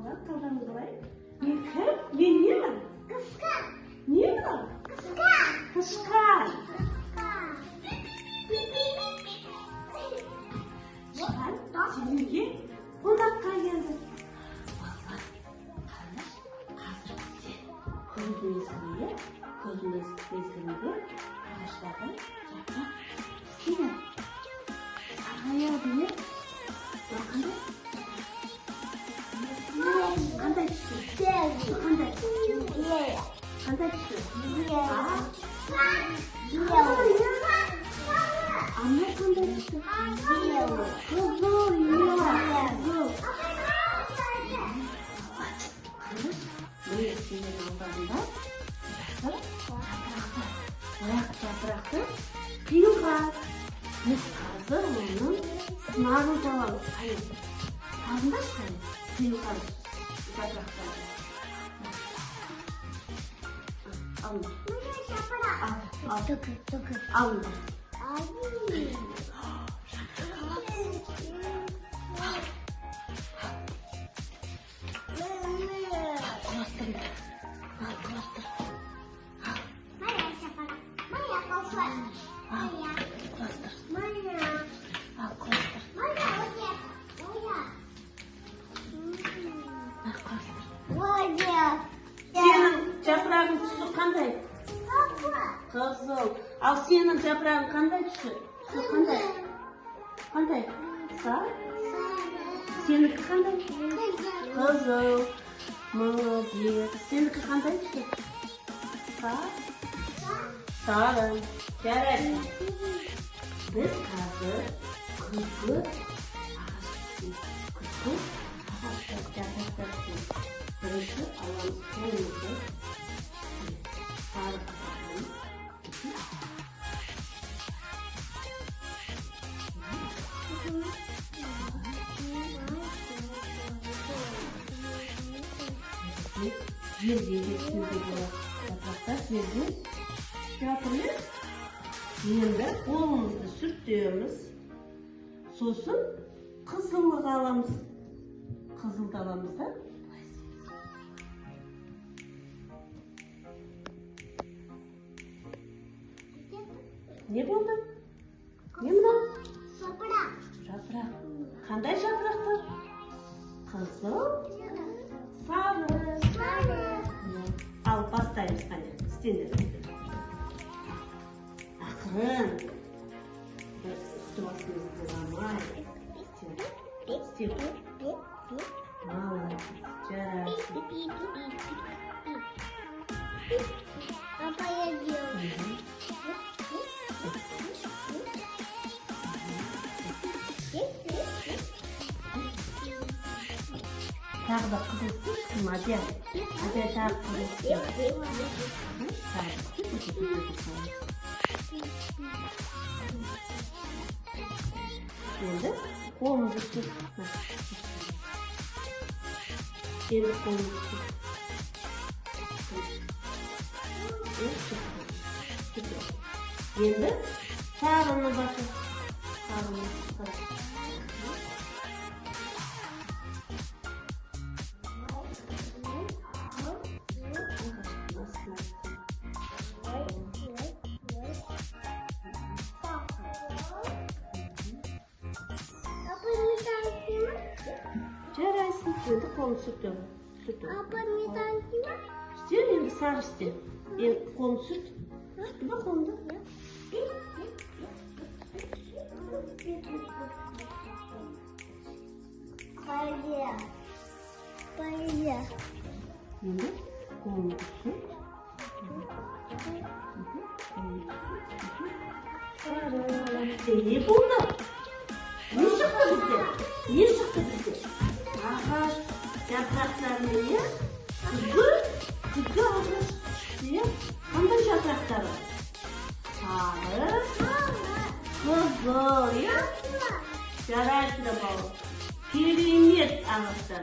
Bak kafamı buraya. Yıkıp benim. Kıskan. Niye mi? Kıskan. Kışkan. Kıskan. Çıkan sizге қонаққа келді. Қараңыз, қазір бізде күз мезгілі, күз мезгілінде ағаштардан жапырақ түседі. Сарғая бере. Қандай түсті? Қандай? Қандай түсті? Анна қандай түсті? Қызыл, қызыл. Міне сенің алдарында жапырақты қиюға. Біз қазір оның сынағын табамыз. Қане, табыңдаршы қане, қиюға жапырақтарды. Алыңдар. Алыңдар. Сенің жапырағың түсі қандай? Қызыл. Ал сенің жапырағың қандай түсі? Түсі қандай? Қандай? Сары? Сенікі қандай? Қызыл. Молодец. Сенікі қандай түсі? Сары? Сары. Жарайды. Біз қазір күзгі жапырақтарды бірінші аламыз қолымызды сары қатарынан. Жерге жеткізуге болады. Жапырақтар жерге жатырмыз. Енді қолымызды сүртеміз. Сосын қызылды аламыз. Қызылды аламыз да. Не болды? Не мынау? Жапырақ. Жапырақ. Қандай жапырақтар? Қызыл, сары. Ал бастаймыз қане. Істеңдер. Ақырын. Үсті басымызды буламай. Істеп. Молодец. Жарайсың. Папа, я делаю. Тағы да қызыл істейсің, Мадия. Мадия тағы қызыл Енді қолымызды сүрт. Енді қолымызды сүрт. Енді сарыны басып. Сарыны басып. Жарайсың, енді қолын сүртем. Папа, не танцуй. Істер, енді сары істе. Енді қолын сүрт. Сүртті ба қолыңды? Пойдя. Енді қолыңды сүрт. Сары. Не болды? Не шықты бізде? Не шықты бізде? Ағаш жапырақтарымен күзгі ағаш шықты. Қандай жапырақтары? Сары, қызыл, жарайсың да бауыр. Керемет ағаштар.